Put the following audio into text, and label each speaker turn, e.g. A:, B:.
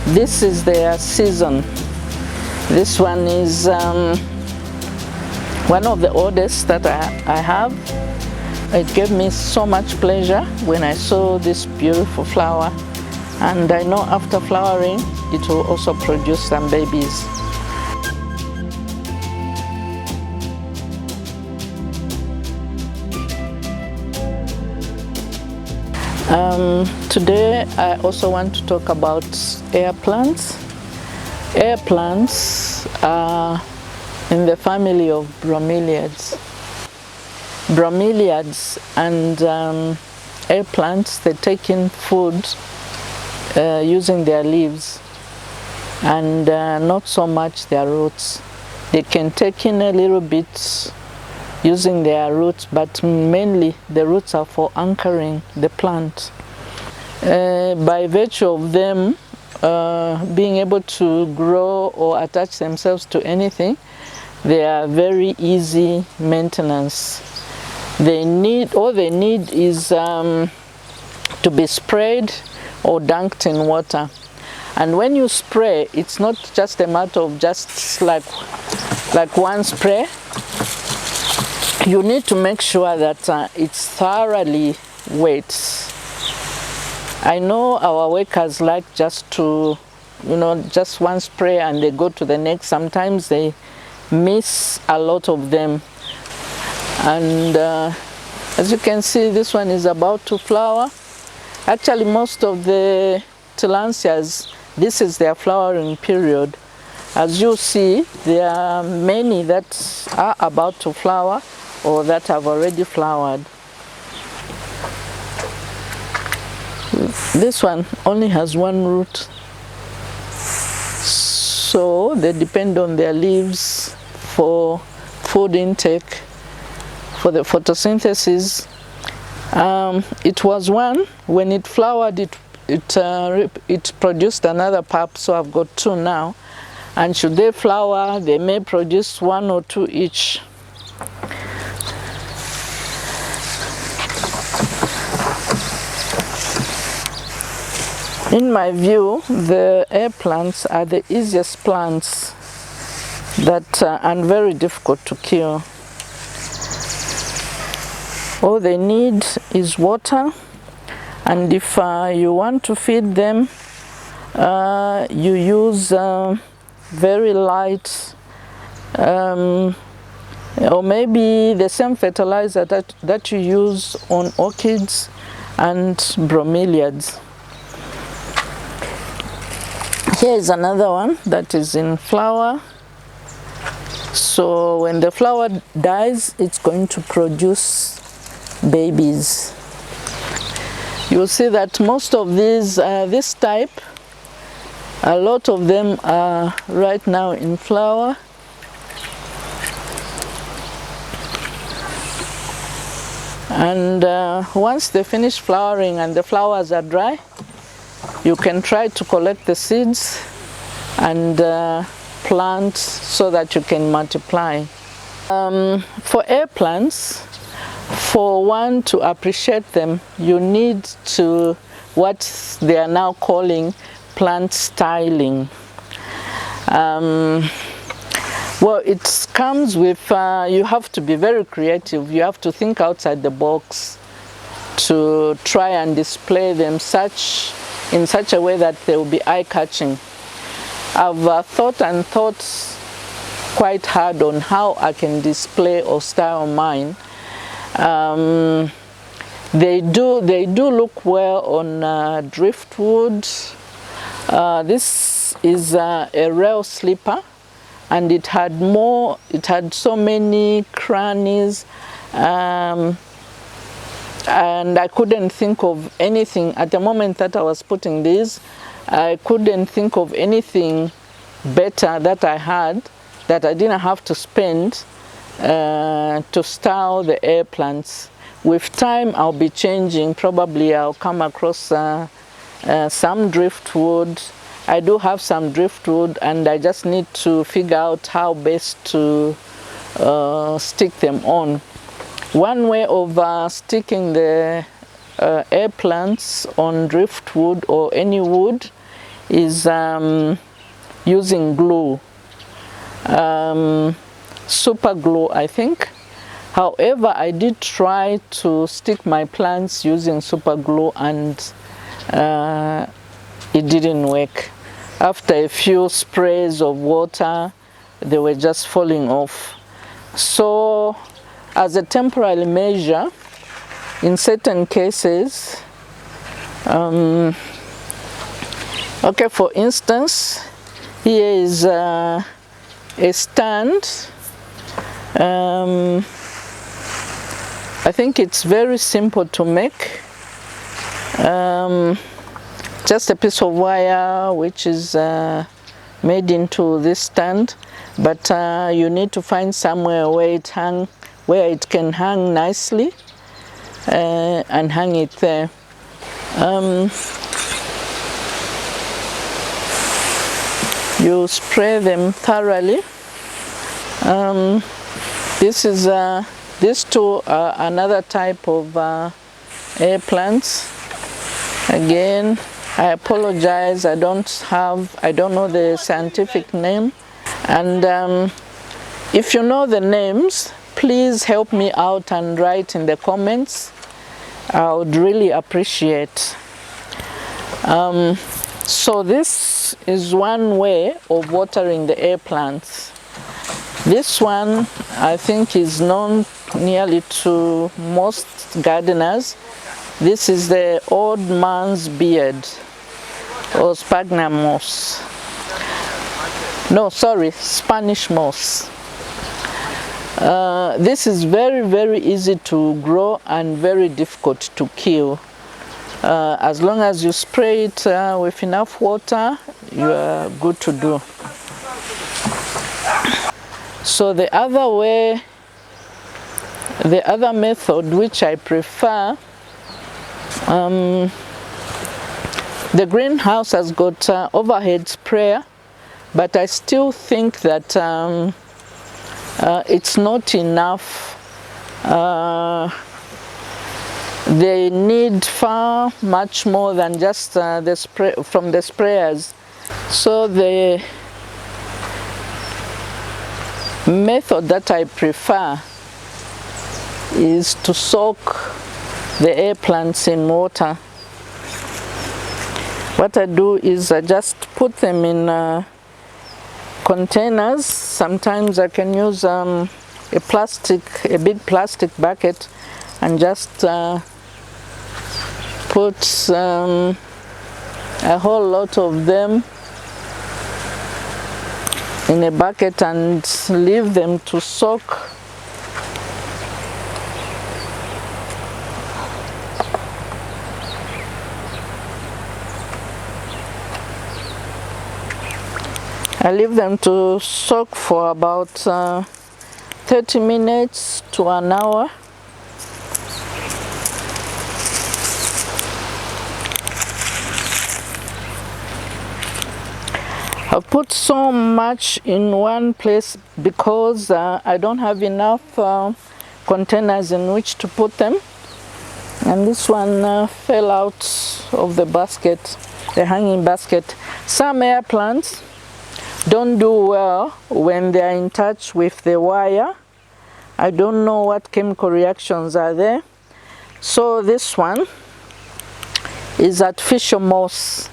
A: This is their season. This one is one of the oldest that I have. It gave me so much pleasure when I saw this beautiful flower, and I know after flowering it will also produce some babies. Today I also want to talk about air plants. Air plants are in the family of bromeliads. Bromeliads and air plants, they take in food using their leaves and not so much their roots. They can take in a little bit using their roots, but mainly the roots are for anchoring the plant. By virtue of them being able to grow or attach themselves to anything, they are very easy maintenance. All they need is to be sprayed or dunked in water. And when you spray, it's not just a matter of just like one spray. You need to make sure that it's thoroughly wet. I know our workers like just to, just one spray and they go to the next. Sometimes they miss a lot of them. And as you can see, this one is about to flower. Actually, most of the Tillandsias, this is their flowering period. As you see, there are many that are about to flower or that have already flowered. This one only has one root, so they depend on their leaves for food intake, for the photosynthesis. It was one. When it flowered, it produced another pup, so I've got two now. And should they flower, they may produce one or two each. In my view, the air plants are the easiest plants that are very difficult to kill. All they need is water, and if you want to feed them, you use very light or maybe the same fertilizer that you use on orchids and bromeliads. Here is another one that is in flower. So when the flower dies, it's going to produce babies. You'll see that most of these, this type, a lot of them are right now in flower. And once they finish flowering and the flowers are dry, you can try to collect the seeds and plant so that you can multiply. For air plants, for one to appreciate them, you need to what they are now calling plant styling. Well, it comes with, you have to be very creative. You have to think outside the box to try and display them in such a way that they will be eye-catching. I've thought quite hard on how I can display or style mine. They do look well on driftwood. This is a rail slipper, and it had so many crannies, and I couldn't think of anything at the moment that I was putting these. I couldn't think of anything better that I had, that I didn't have to spend to style the air plants. With time, I'll be changing. Probably I'll come across some driftwood. I do have some driftwood, and I just need to figure out how best to stick them on. One way of sticking the air plants on driftwood or any wood is using glue, super glue, I think. However, I did try to stick my plants using super glue, and it didn't work. After a few sprays of water, they were just falling off. So as a temporary measure, in certain cases, okay, for instance, here is a stand. I think it's very simple to make. Just a piece of wire which is made into this stand, but you need to find somewhere where it can hang nicely, and hang it there. You spray them thoroughly. These two are another type of air plants. Again, I apologize, I don't know the scientific name, and if you know the names, please help me out and write in the comments. I would really appreciate. So this is one way of watering the air plants. This one, I think, is known nearly to most gardeners. This is the old man's beard, or sphagnum moss. No, sorry, Spanish moss. This is very, very easy to grow and very difficult to kill. As long as you spray it with enough water, you are good to do. So the other method which I prefer, the greenhouse has got overhead sprayer, but I still think that it's not enough. They need far much more than just the spray from the sprayers. So the method that I prefer is to soak the air plants in water. What I do is I just put them in containers. Sometimes I can use a big plastic bucket, and just put a whole lot of them in a bucket and leave them to soak. I leave them to soak for about 30 minutes to an hour. I've put so much in one place because I don't have enough containers in which to put them, and this one fell out of the basket, the hanging basket. Some air plants don't do well when they are in touch with the wire. I don't know what chemical reactions are there. So this one is artificial moss.